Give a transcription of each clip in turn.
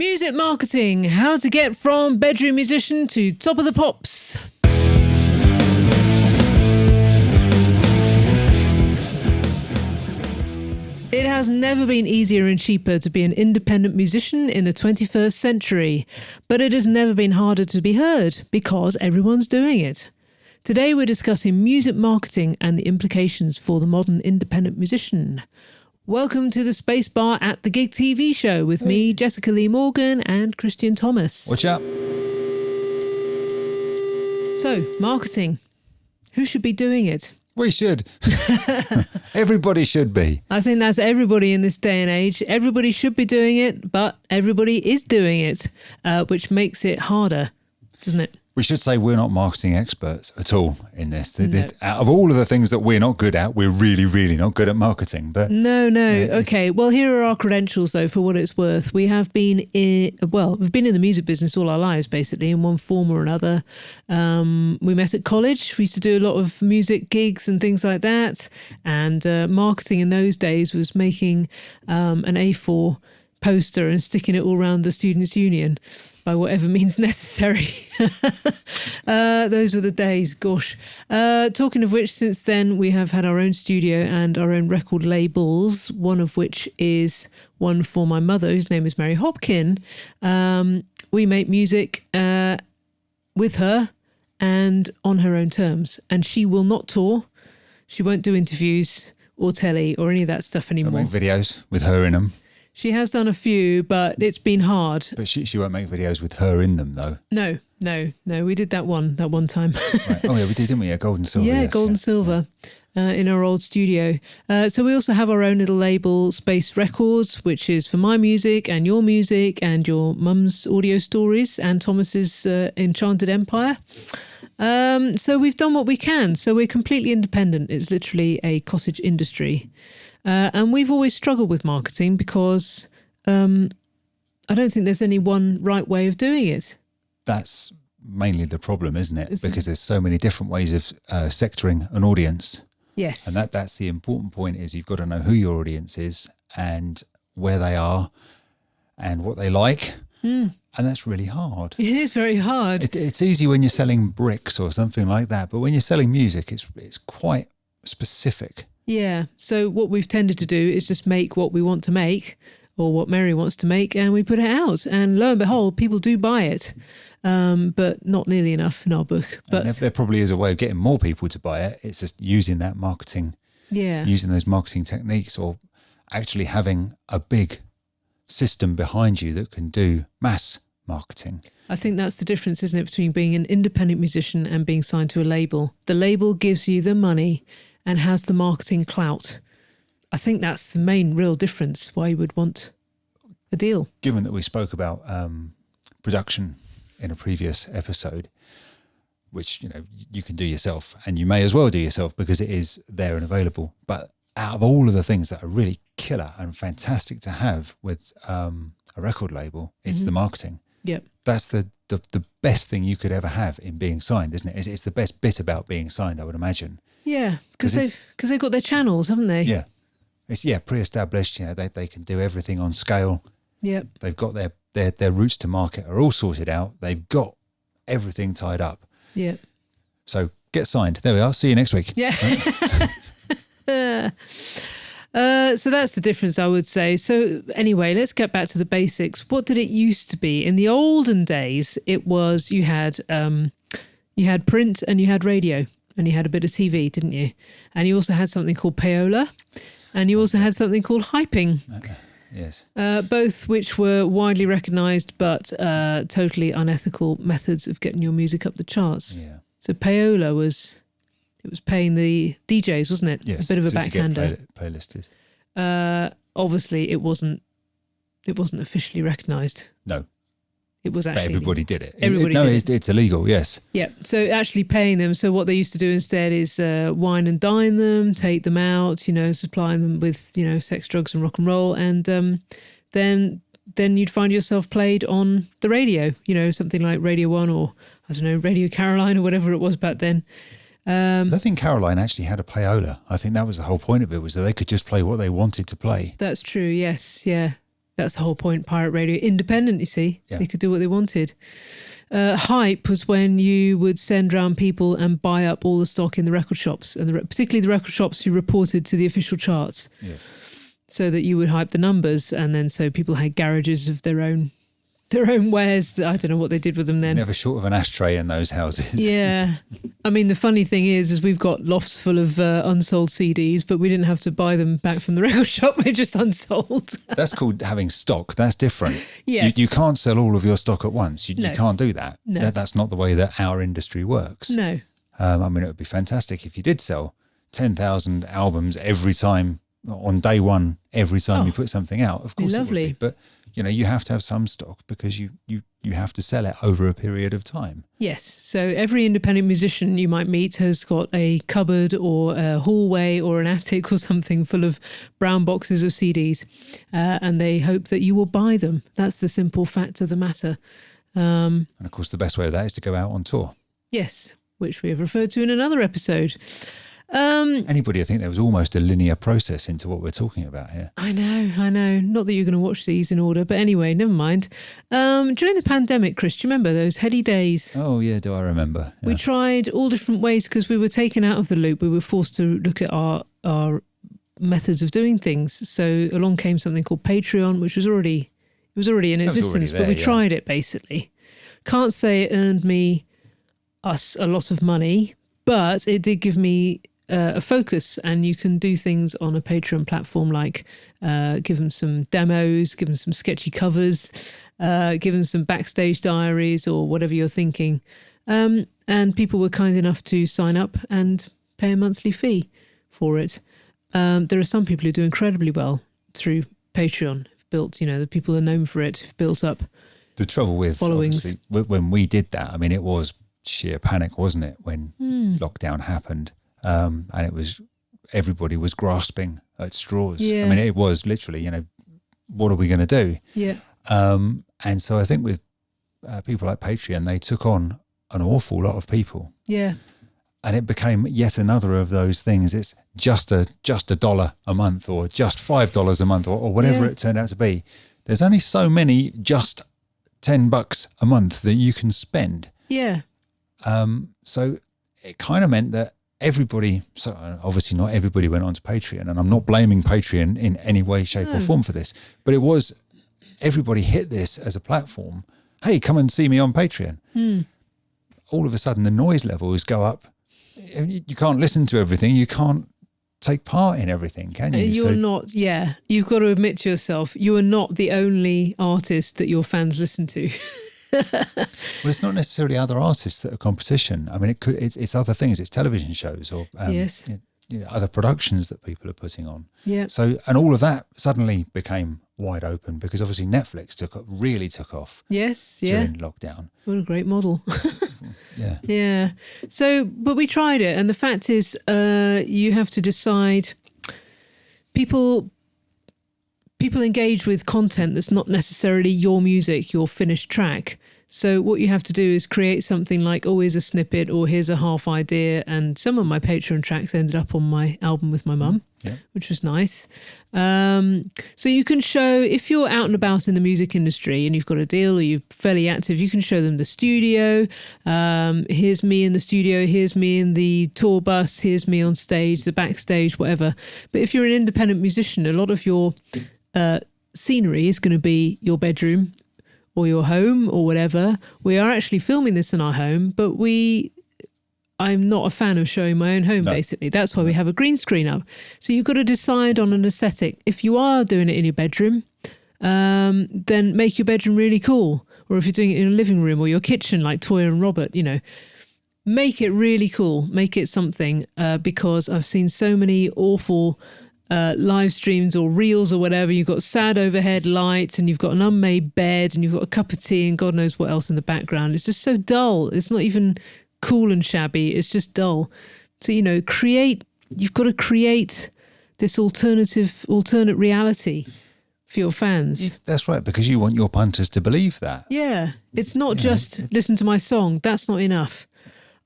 Music marketing, how to get from bedroom musician to top of the pops. It has never been easier and cheaper to be an independent musician in the 21st century, but it has never been harder to be heard because everyone's doing it. Today we're discussing music marketing and the implications for the modern independent musician. Welcome to the Space Bar at the GiG TV show with me, Jessica Lee Morgan and Christian Thomas. What's up? So, marketing. Who should be doing it? We should. Everybody should be. I think that's everybody in this day and age. Everybody should be doing it, but everybody is doing it, which makes it harder, doesn't it? We should say we're not marketing experts at all in this. Out of all of the things that we're not good at, we're really, really not good at marketing. But No. Okay. Well, here are our credentials, though, for what it's worth. We have been we've been in the music business all our lives, basically, in one form or another. We met at college. We used to do a lot of music gigs and things like that. And marketing in those days was making an A4 poster and sticking it all around the Students' Union by whatever means necessary. Those were the days, gosh. Talking of which, since then, we have had our own studio and our own record labels, one of which is one for my mother, whose name is Mary Hopkin. We make music with her and on her own terms. And she will not tour. She won't do interviews or telly or any of that stuff anymore. she'll make videos with her in them. She has done a few, but it's been hard. But she won't make videos with her in them, though. No. We did that one time. Right. Oh, yeah, we did, didn't we? Yeah, Gold and Silver. Yeah, yes, Gold and Silver in our old studio. So we also have our own little label, Space Records, which is for my music and your mum's audio stories and Thomas's Enchanted Empire. So we've done what we can. So we're completely independent. It's literally a cottage industry. And we've always struggled with marketing because I don't think there's any one right way of doing it. That's mainly the problem, isn't it? Because there's so many different ways of sectoring an audience. Yes. And that's the important point, is you've got to know who your audience is and where they are and what they like. And that's really hard. It is very hard. It's easy when you're selling bricks or something like that. But when you're selling music, it's quite specific. Yeah. So what we've tended to do is just make what we want to make or what Mary wants to make, and we put it out. And lo and behold, people do buy it, but not nearly enough in our book. But there probably is a way of getting more people to buy it. It's just using that marketing, using those marketing techniques, or actually having a big system behind you that can do mass marketing. I think that's the difference, isn't it, between being an independent musician and being signed to a label. The label gives you the money and has the marketing clout. I think that's the main real difference, why you would want a deal. Given that we spoke about production in a previous episode, which you can do yourself, and you may as well do yourself because it is there and available. But out of all of the things that are really killer and fantastic to have with a record label, it's the marketing. Yep. That's the best thing you could ever have in being signed, isn't it? It's the best bit about being signed, I would imagine. Yeah, because they've got their channels, haven't they? Yeah. It's pre-established. They can do everything on scale. Yep. They've got their routes to market are all sorted out. They've got everything tied up. Yeah. So get signed. There we are. See you next week. Yeah. So that's the difference, I would say. So anyway, let's get back to the basics. What did it used to be? In the olden days, it was you had print and you had radio and you had a bit of TV, didn't you? And you also had something called payola. And you also had something called hyping. Yes. Both which were widely recognised but totally unethical methods of getting your music up the charts. Yeah. So payola was paying the DJs, wasn't it? Yes. A bit of a to backhander. get playlisted. Obviously, it wasn't officially recognised. No. It was actually... But everybody did it. Everybody did it's illegal, yes. Yeah, so actually paying them. So what they used to do instead is wine and dine them, take them out, supplying them with, sex, drugs and rock and roll. And then you'd find yourself played on the radio, something like Radio 1 or, I don't know, Radio Caroline or whatever it was back then. I don't think Caroline actually had a payola. I think that was the whole point of it, was that they could just play what they wanted to play. That's true, yes, yeah. That's the whole point. Pirate radio, independent, you see. Yeah. They could do what they wanted. Hype was when you would send round people and buy up all the stock in the record shops, and particularly the record shops who reported to the official charts. Yes. So that you would hype the numbers, and then so people had garages of their own wares. I don't know what they did with them then. Never short of an ashtray in those houses. Yeah. I mean, the funny thing is we've got lofts full of unsold CDs, but we didn't have to buy them back from the record shop. They're just unsold. That's called having stock. That's different. Yes. You can't sell all of your stock at once. You can't do that. No. That's not the way that our industry works. No. I mean, it would be fantastic if you did sell 10,000 albums every time on day one, every time you put something out. Of course, lovely. It would be. But you have to have some stock because you have to sell it over a period of time. Yes. So every independent musician you might meet has got a cupboard or a hallway or an attic or something full of brown boxes of CDs, and they hope that you will buy them. That's the simple fact of the matter. And of course, the best way of that is to go out on tour. Yes, which we have referred to in another episode. Anybody, I think there was almost a linear process into what we're talking about here. I know. Not that you're going to watch these in order, but anyway, never mind. During the pandemic, Chris, do you remember those heady days? Oh, yeah, do I remember? Yeah. We tried all different ways because we were taken out of the loop. We were forced to look at our methods of doing things. So along came something called Patreon, which was already in existence, but we tried it basically. Can't say it earned us a lot of money, but it did give me a focus, and you can do things on a Patreon platform like give them some demos, give them some sketchy covers, give them some backstage diaries or whatever you're thinking. And people were kind enough to sign up and pay a monthly fee for it. There are some people who do incredibly well through Patreon. Built, the people are known for it, have built up the trouble with followings. Obviously, when we did that, I mean, it was sheer panic, wasn't it, when lockdown happened? And it was, everybody was grasping at straws. Yeah. I mean, it was literally, what are we going to do? Yeah. And so I think with people like Patreon, they took on an awful lot of people. Yeah. And it became yet another of those things. It's just a dollar a month or just $5 a month or whatever it turned out to be. There's only so many just $10 a month that you can spend. Yeah. So it kind of meant that everybody, so obviously not everybody went on to Patreon, and I'm not blaming Patreon in any way, shape or form for this, but it was, everybody hit this as a platform. Hey, come and see me on Patreon. All of a sudden the noise levels go up. You can't listen to everything. You can't take part in everything, can you? You're not, you've got to admit to yourself, you are not the only artist that your fans listen to. Well, it's not necessarily other artists that are competition. I mean, it's other things. It's television shows or other productions that people are putting on. Yeah. So, and all of that suddenly became wide open because obviously Netflix really took off. Yes. During lockdown. What a great model. Yeah. Yeah. So, but we tried it, and the fact is, you have to decide. People engage with content that's not necessarily your music, your finished track. So what you have to do is create something like, oh, here's a snippet or here's a half idea. And some of my Patreon tracks ended up on my album with my mum, which was nice. So you can show, if you're out and about in the music industry and you've got a deal or you're fairly active, you can show them the studio. Here's me in the studio. Here's me in the tour bus. Here's me on stage, the backstage, whatever. But if you're an independent musician, a lot of your scenery is going to be your bedroom or your home or whatever. We are actually filming this in our home, but I'm not a fan of showing my own home, basically. That's why we have a green screen up. So you've got to decide on an aesthetic. If you are doing it in your bedroom, then make your bedroom really cool. Or if you're doing it in a living room or your kitchen, like Toya and Robert, make it really cool. Make it something, because I've seen so many awful live streams or reels or whatever. You've got sad overhead lights and you've got an unmade bed and you've got a cup of tea and God knows what else in the background. It's just so dull. It's not even cool and shabby. It's just dull. So, you've got to create this alternate reality for your fans. That's right, because you want your punters to believe that. Yeah. It's not just listen to my song. That's not enough.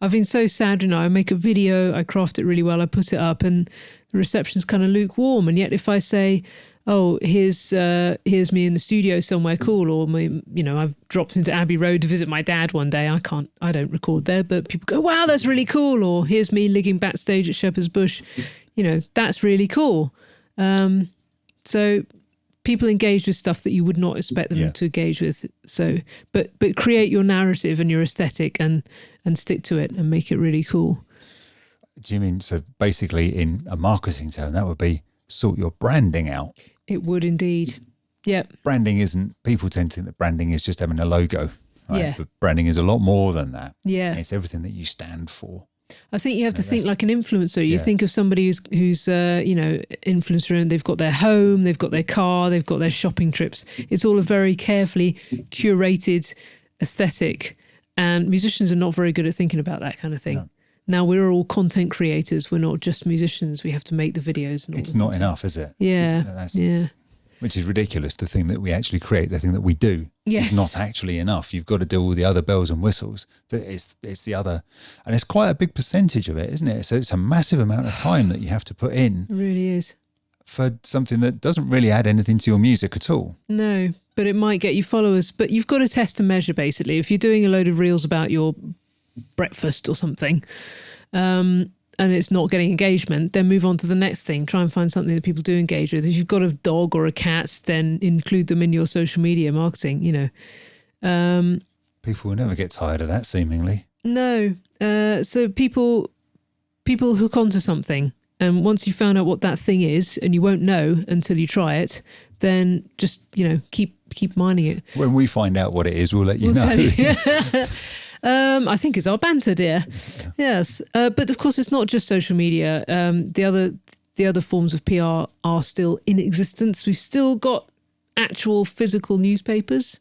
I've been so sad, I make a video, I craft it really well, I put it up and the reception's kind of lukewarm. And yet if I say, oh, here's me in the studio somewhere cool, or I've dropped into Abbey Road to visit my dad one day. I don't record there, but people go, wow, that's really cool. Or here's me ligging backstage at Shepherd's Bush. That's really cool. So people engage with stuff that you would not expect them to engage with. So, but create your narrative and your aesthetic and stick to it and make it really cool. Do you mean, so basically in a marketing term, that would be sort your branding out? It would indeed. Yep. Branding people tend to think that branding is just having a logo, right? Yeah. But branding is a lot more than that. Yeah. It's everything that you stand for. I think you have to think like an influencer. You think of somebody who's influencer, and they've got their home, they've got their car, they've got their shopping trips. It's all a very carefully curated aesthetic, and musicians are not very good at thinking about that kind of thing. No. Now we're all content creators. We're not just musicians. We have to make the videos. And all it's not enough, is it? Yeah. Which is ridiculous. The thing that we actually create, the thing that we do, is not actually enough. You've got to do all the other bells and whistles. It's the other, and it's quite a big percentage of it, isn't it? So it's a massive amount of time that you have to put in. It really is. For something that doesn't really add anything to your music at all. No, but it might get you followers. But you've got to test and measure, basically. If you're doing a load of reels about your breakfast or something, and it's not getting engagement, then move on to the next thing. Try and find something that people do engage with. If you've got a dog or a cat, then include them in your social media marketing, People will never get tired of that, seemingly. No. So people hook onto something. And once you've found out what that thing is, and you won't know until you try it, then just, keep mining it. When we find out what it is, we'll let you know. Tell you. I think it's our banter, dear. Yeah. Yes. But of course, it's not just social media. The other forms of PR are still in existence. We've still got actual physical newspapers,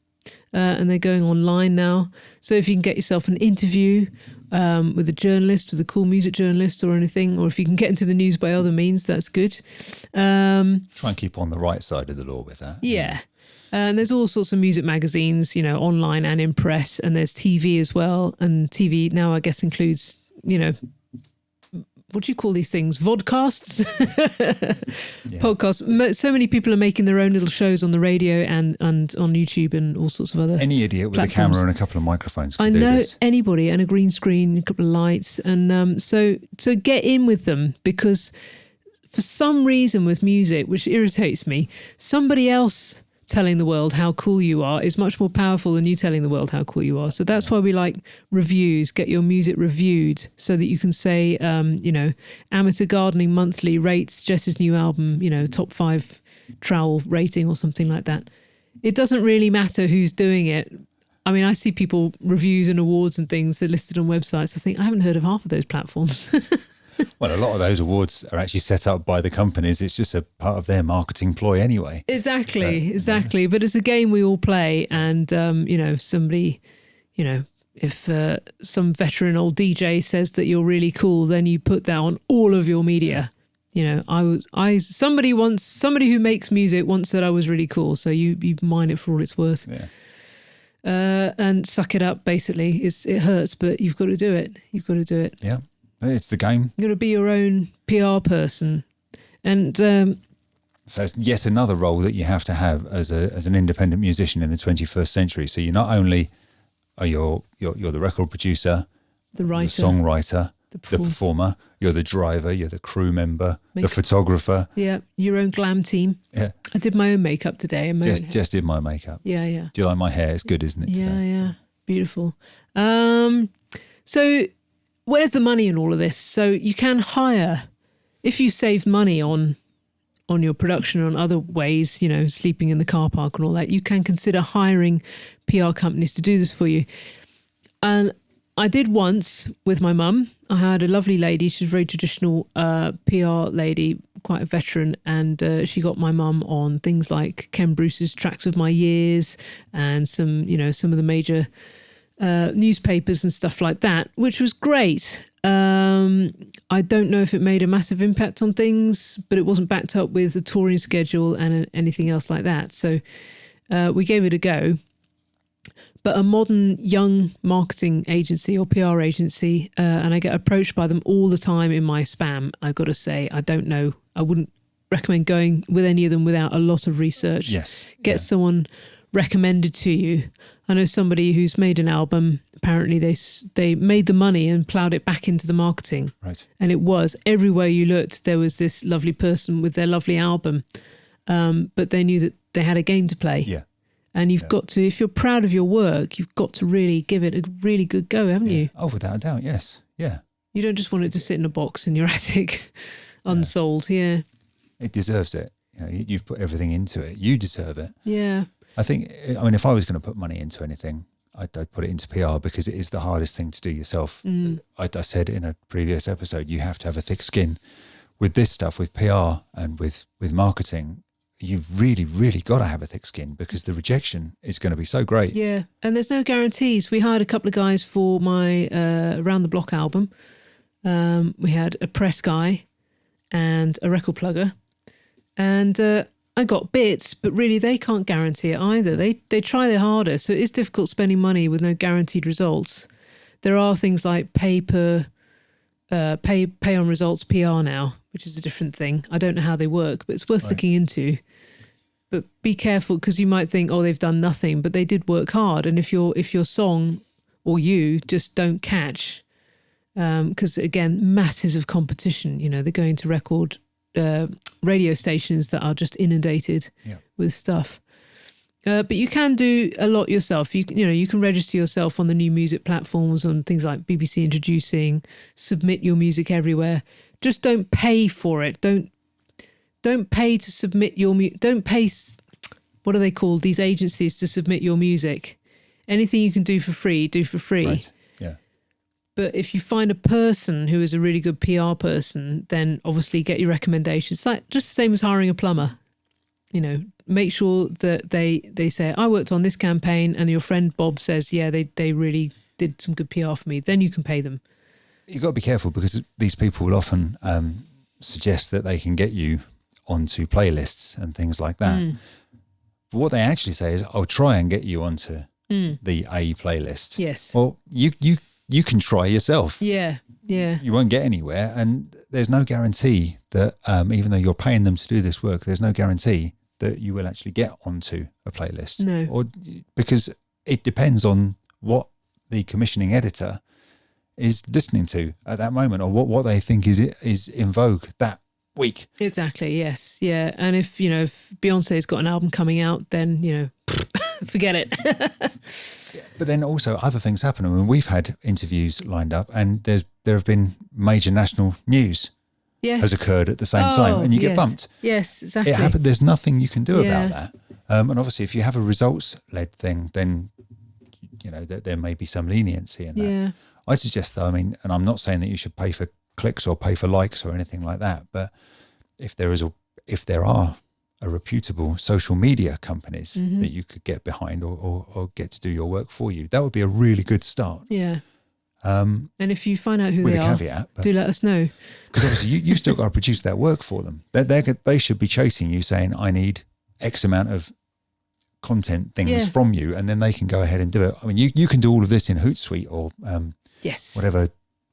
and they're going online now. So if you can get yourself an interview with a journalist, with a cool music journalist or anything, or if you can get into the news by other means, that's good. Try and keep on the right side of the law with that. Yeah. And there's all sorts of music magazines, online and in press, and there's TV as well. And TV now, I guess, includes, what do you call these things? Vodcasts? Podcasts. So many people are making their own little shows on the radio and on YouTube and all sorts of other Any idiot with platforms. a camera and a couple of microphones can I do know this. Anybody, and a green screen, a couple of lights. And so get in with them, because for some reason with music, which irritates me, somebody else telling the world how cool you are is much more powerful than you telling the world how cool you are. So that's why we like reviews. Get your music reviewed so that you can say, Amateur Gardening Monthly rates Jess's new album, top 5 trowel rating or something like that. It doesn't really matter who's doing it. I mean, I see people reviews and awards and things that are listed on websites. I think I haven't heard of half of those platforms. Well, a lot of those awards are actually set up by the companies. It's just a part of their marketing ploy anyway. Exactly. But it's a game we all play. And, somebody, if some veteran old DJ says that you're really cool, then you put that on all of your media. Somebody who makes music once said I was really cool. So you mine it for all it's worth. Yeah. And suck it up, basically. It hurts, but you've got to do it. Yeah. It's the game. You've got to be your own PR person. And so it's yet another role that you have to have as an independent musician in the 21st century. So you not only are you're the record producer, the writer, the songwriter, the performer, you're the driver, you're the crew member, the photographer. Yeah, your own glam team. Yeah. I did my own makeup today. Just did my makeup. Yeah. Do you like my hair? It's good, isn't it, today? Yeah. Beautiful. So where's the money in all of this? So you can hire, if you save money on your production or on other ways, sleeping in the car park and all that, you can consider hiring PR companies to do this for you. And I did once with my mum. I had a lovely lady. She's a very traditional PR lady, quite a veteran. And she got my mum on things like Ken Bruce's Tracks of My Years and some of the major newspapers and stuff like that, which was great. I don't know if it made a massive impact on things, but it wasn't backed up with a touring schedule and anything else like that. So we gave it a go. But a modern young marketing agency or PR agency, and I get approached by them all the time in my spam. I've got to say, I don't know. I wouldn't recommend going with any of them without a lot of research. Yes. Get someone recommended to you. I know somebody who's made an album. Apparently they made the money and ploughed it back into the marketing. Right. And it was everywhere you looked, there was this lovely person with their lovely album. But they knew that they had a game to play. Yeah. And you've got to, if you're proud of your work, you've got to really give it a really good go, haven't you? Oh, without a doubt, yes. Yeah. You don't just want it to sit in a box in your attic, unsold. Yeah. It deserves it. You've put everything into it. You deserve it. Yeah. I think, if I was going to put money into anything, I'd put it into PR because it is the hardest thing to do yourself. I said in a previous episode, you have to have a thick skin. With this stuff, with PR and with marketing, you've really, really got to have a thick skin because the rejection is going to be so great. Yeah, and there's no guarantees. We hired a couple of guys for my Around the Block album. We had a press guy and a record plugger. And I got bits, but really they can't guarantee it either. They try their hardest, so it is difficult spending money with no guaranteed results. There are things like pay on results PR now, which is a different thing. I don't know how they work, but it's worth looking into. But be careful because you might think, oh, they've done nothing, but they did work hard. And if your song or you just don't catch, because again, masses of competition. They're going to record radio stations that are just inundated with stuff. But you can do a lot yourself. You can register yourself on the new music platforms, on things like BBC Introducing, submit your music everywhere. Just don't pay for it. Don't pay to submit your music. Don't pay, what are they called, these agencies to submit your music. Anything you can do for free, do for free. Right. Yeah. But if you find a person who is a really good PR person, then obviously get your recommendations. It's like just the same as hiring a plumber. Make sure that they say, I worked on this campaign, and your friend Bob says, yeah, they really did some good PR for me. Then you can pay them. You've got to be careful because these people will often suggest that they can get you onto playlists and things like that. But what they actually say is, I'll try and get you onto the A playlist. Yes. Well, you can try yourself. Yeah. Yeah. You won't get anywhere. And there's no guarantee that even though you're paying them to do this work, there's no guarantee that you will actually get onto a playlist. No. Or because it depends on what the commissioning editor is listening to at that moment, or what they think is in vogue that week. Exactly. Yes. Yeah. And if Beyonce's got an album coming out, then forget it. But then also other things happen. I mean, we've had interviews lined up, and there have been major national news has occurred at the same time, and you get bumped. Yes, exactly. It happened. There's nothing you can do about that. And obviously, if you have a results-led thing, then there may be some leniency in that. Yeah. I suggest, though, and I'm not saying that you should pay for clicks or pay for likes or anything like that, but if there are a reputable social media companies that you could get behind or get to do your work for you, that would be a really good start. Yeah. And if you find out who they are, caveat, do let us know. Because obviously you've still got to produce that work for them. They should be chasing you saying, I need X amount of content things from you, and then they can go ahead and do it. I mean, you can do all of this in Hootsuite or whatever,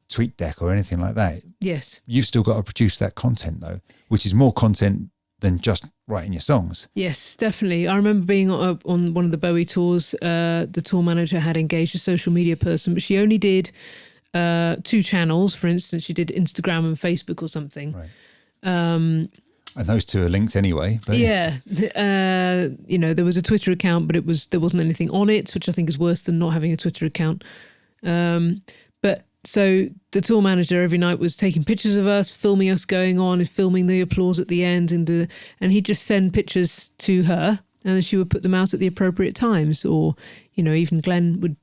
TweetDeck or anything like that. Yes. You've still got to produce that content, though, which is more content than just writing your songs. Yes, definitely. I remember being on one of the Bowie tours. The tour manager had engaged a social media person, but she only did 2 channels. For instance, she did Instagram and Facebook or something. Right. And those 2 are linked anyway. But there was a Twitter account, but there wasn't anything on it, which I think is worse than not having a Twitter account. So the tour manager every night was taking pictures of us, filming us going on, and filming the applause at the end, and he'd just send pictures to her, and then she would put them out at the appropriate times, or even Glenn would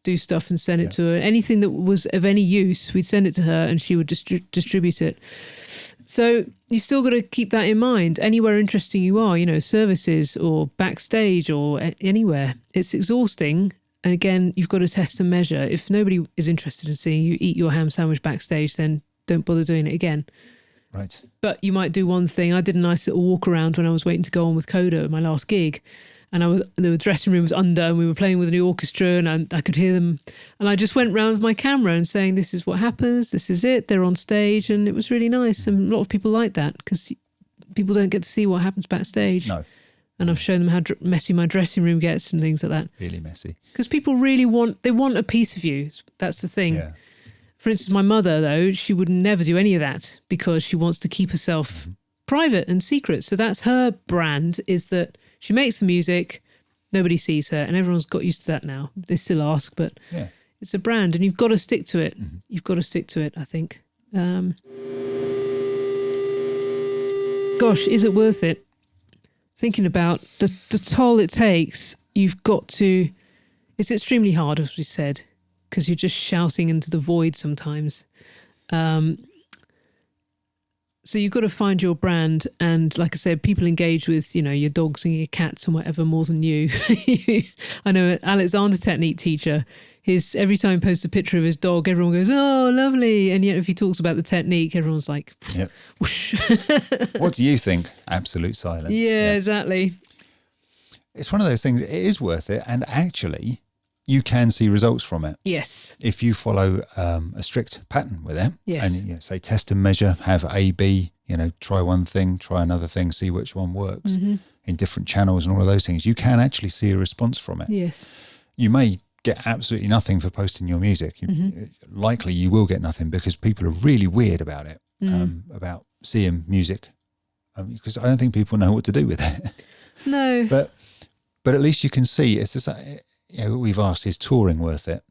do stuff and send it to her. Anything that was of any use, we'd send it to her, and she would distribute it. So you still got to keep that in mind. Anywhere interesting you are, services or backstage or anywhere, it's exhausting. And again, you've got to test and measure. If nobody is interested in seeing you eat your ham sandwich backstage, then don't bother doing it again. Right. But you might do one thing. I did a nice little walk around when I was waiting to go on with Coda at my last gig. And the dressing room was under, and we were playing with a new orchestra, and I could hear them. And I just went round with my camera and saying, this is what happens, this is it, they're on stage. And it was really nice. And a lot of people like that because people don't get to see what happens backstage. No. And I've shown them how messy my dressing room gets and things like that. Really messy. Because people really want a piece of you. That's the thing. Yeah. For instance, my mother, though, she would never do any of that because she wants to keep herself private and secret. So that's her brand, is that she makes the music, nobody sees her, and everyone's got used to that now. They still ask, but it's a brand and you've got to stick to it. Mm-hmm. You've got to stick to it, I think. Gosh, is it worth it? Thinking about the toll it takes, you've got to... It's extremely hard, as we said, because you're just shouting into the void sometimes. So you've got to find your brand. And like I said, people engage with, your dogs and your cats and whatever more than you. I know Alexander Technique teacher, every time he posts a picture of his dog, everyone goes, oh, lovely. And yet if he talks about the technique, everyone's like, yep. Whoosh. What do you think? Absolute silence. Yeah, exactly. It's one of those things, it is worth it. And actually, you can see results from it. Yes. If you follow a strict pattern with it, yes. and say test and measure, have A, B, try one thing, try another thing, see which one works in different channels and all of those things, you can actually see a response from it. Yes. You may get absolutely nothing for posting your music. Likely you will get nothing because people are really weird about it, about seeing music, because I don't think people know what to do with it. No. But at least you can see, it's just, we've asked, is touring worth it?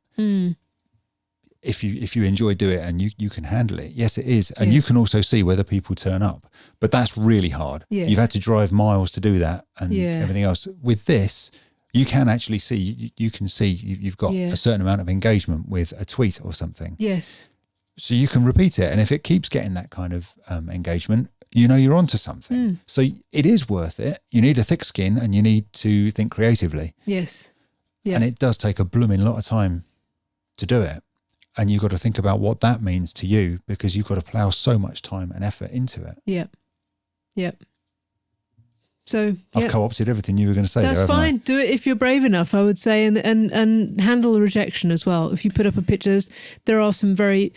If you enjoy doing it and you can handle it, yes, it is. And you can also see whether people turn up. But that's really hard. Yes. You've had to drive miles to do that and everything else. With this, you can actually see, you can see you've got a certain amount of engagement with a tweet or something. Yes. So you can repeat it. And if it keeps getting that kind of engagement, you're onto something. So it is worth it. You need a thick skin and you need to think creatively. Yes. Yeah. And it does take a blooming lot of time to do it. And you've got to think about what that means to you, because you've got to plough so much time and effort into it. Yep. Yep. So I've co-opted everything you were going to say. That's there, fine. Do it if you're brave enough, I would say, and handle the rejection as well. If you put up a picture, there are some very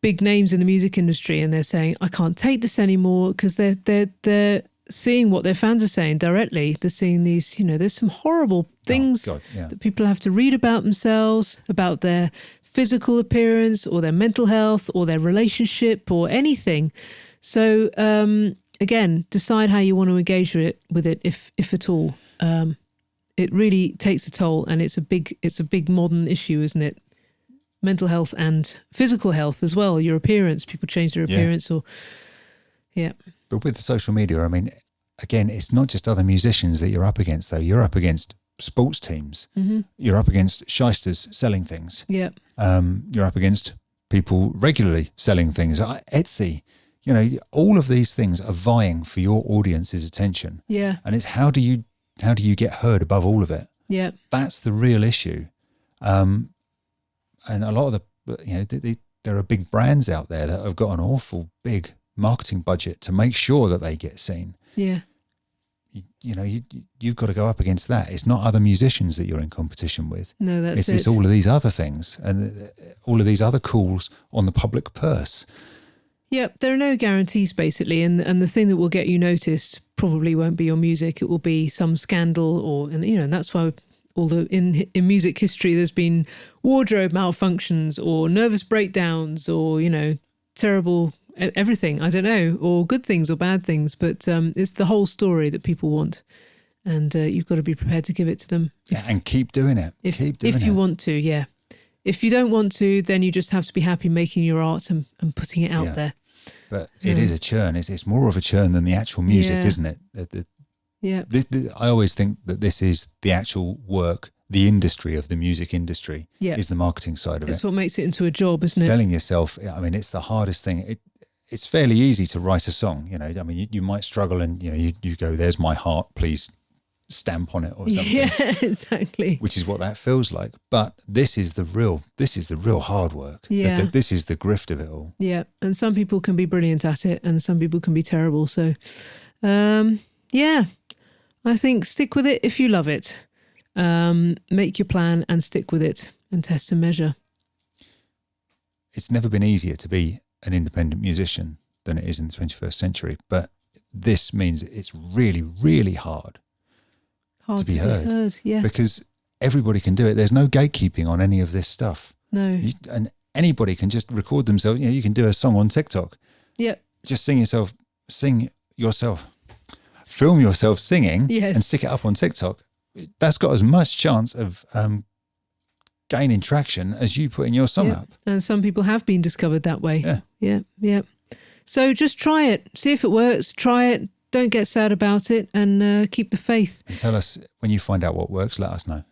big names in the music industry, and they're saying, I can't take this anymore, because they're seeing what their fans are saying directly. They're seeing these, there's some horrible things that people have to read about themselves, about their physical appearance or their mental health or their relationship or anything. So again, decide how you want to engage with it, if at all. It really takes a toll, and it's a big modern issue, isn't it? Mental health and physical health as well. Your appearance, people change their appearance, But with the social media, I mean, again, it's not just other musicians that you're up against, though. You're up against sports teams. You're up against shysters selling things. Yeah. You're up against people regularly selling things. Etsy, all of these things are vying for your audience's attention. Yeah. And it's how do you get heard above all of it? Yeah. That's the real issue. And a lot of there are big brands out there that have got an awful big marketing budget to make sure that they get seen. Yeah. You've got to go up against that. It's not other musicians that you're in competition with. No, that's it. It's all of these other things and all of these other calls on the public purse. Yep, there are no guarantees basically, and the thing that will get you noticed probably won't be your music. It will be some scandal, and that's why in music history there's been wardrobe malfunctions or nervous breakdowns or terrible everything, I don't know, or good things or bad things, but it's the whole story that people want, and you've got to be prepared to give it to them. And keep doing it. If you want to, yeah. If you don't want to, then you just have to be happy making your art and putting it out there. But it is a churn. It's more of a churn than the actual music, isn't it? I always think that this is the actual work, the industry of the music industry is the marketing side of it. It's what makes it into a job, isn't it? Selling yourself, I mean, it's the hardest thing. It's fairly easy to write a song, I mean, you might struggle and, you go, there's my heart, please stamp on it or something. Yeah, exactly. Which is what that feels like. But this is the real hard work. Yeah. This is the grift of it all. Yeah. And some people can be brilliant at it and some people can be terrible. So, I think stick with it if you love it. Make your plan and stick with it and test and measure. It's never been easier to be an independent musician than it is in the 21st century. But this means it's really, really hard to be heard. Yeah. Because everybody can do it. There's no gatekeeping on any of this stuff. No. And anybody can just record themselves. You know, you can do a song on TikTok. Yeah. Just film yourself singing Yes. and stick it up on TikTok. That's got as much chance of gaining traction as you putting your song up. And some people have been discovered that way. Yeah. So just try it. See if it works. Try it. Don't get sad about it, and keep the faith. And tell us when you find out what works. Let us know.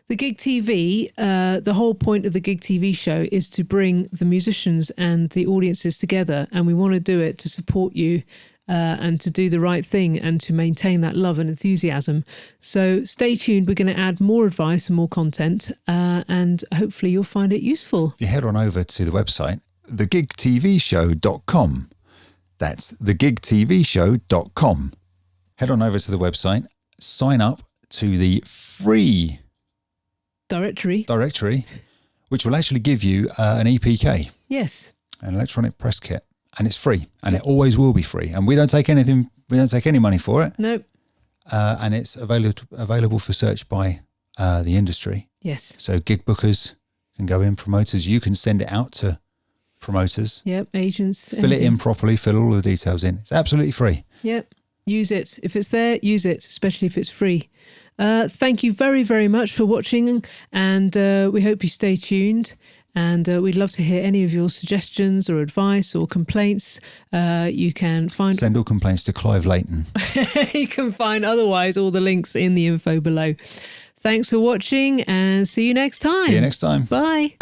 The GiG TV, the whole point of the GiG TV show is to bring the musicians and the audiences together, and we want to do it to support you and to do the right thing and to maintain that love and enthusiasm. So stay tuned. We're going to add more advice and more content, and hopefully you'll find it useful. If you head on over to the website, thegigtvshow.com. That's thegigtvshow.com. Head on over to the website, sign up to the free directory, which will actually give you an EPK. Yes. An electronic press kit. And it's free, and it always will be free. And we don't take anything. We don't take any money for it. Nope. And it's available for search by the industry. Yes. So gig bookers can go in, promoters. You can send it out to promoters. Yep. Agents. Fill it in properly. Fill all the details in. It's absolutely free. Yep. Use it. If it's there, use it, especially if it's free. Thank you very, very much for watching, and we hope you stay tuned. And we'd love to hear any of your suggestions or advice or complaints. You can send all complaints to Clive Layton. You can find otherwise all the links in the info below. Thanks for watching, and see you next time. See you next time. Bye.